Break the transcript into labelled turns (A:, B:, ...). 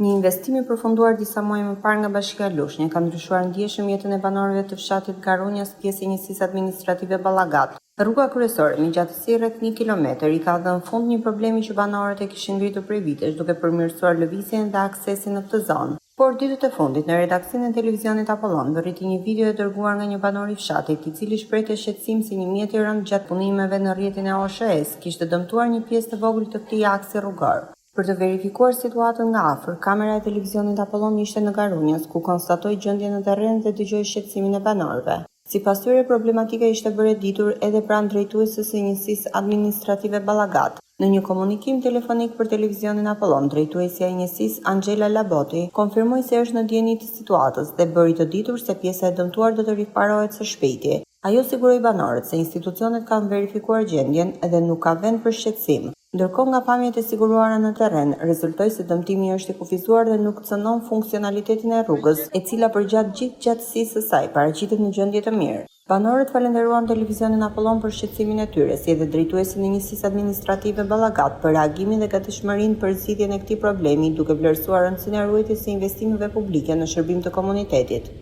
A: Një investim i përfunduar disa muaj më parë nga Bashkia e Lushnjë ka ndryshuar ndjeshëm jetën e banorëve të fshatit Garunjas, pjesë e njësisë administrative Ballagat. Rruga kryesore me gjatësi rreth 1 kilometër i ka dhënë fund një problemi që banorët e kishin ngritur prej vitesh, duke përmirësuar lëvizjen dhe aksesin në këtë zonë. Por ditët e fundit në redaksionin e televizionit Apollon vërriti një video e dërguar nga një banor i fshatit, i cili shprehte shqetësim se një mjet i rënd gjatë punimeve në rrjetin e OSHS kishte dëmtuar një pjesë të vogël të këtij aksi rrugor. Për të verifikuar situatën nga afër, kamera e televizionit Apollon ishte në Garunjas, ku konstatoi gjendjen në terren dhe dëgjoi shqetësimin e banorëve. Sipas tyre, problematika ishte bërë e ditur edhe pranë drejtuesës së njësisë administrative Ballagat. Në një komunikim telefonik për televizionin Apollon, drejtuesja e njësisë Angela Laboti konfirmoi se është në dieni të situatës dhe bëri të ditur se pjesa e dëmtuar do të riparohet së shpejti. Ajo siguroi banorët se institucionet kanë verifikuar gjendjen dhe nuk ka vend për shqetësim. Ndërkohë nga pamjet e siguruara në terren, rezultoi se dëmtimi është i kufizuar dhe nuk cënon funksionalitetin e rrugës, e cila përgjatë gjithë gjatësisë së saj paraqitet në gjendje të mirë. Banorët falenderuan televizionin Apollon për shqetësimin e tyre, si edhe drejtuesin e njësisë administrative Ballagat për reagimin dhe gatishmërinë për zgjidhjen e këtij problemi, duke vlerësuar rëndësinë e ruajtjes së investimeve publike në shërbim të komunitetit.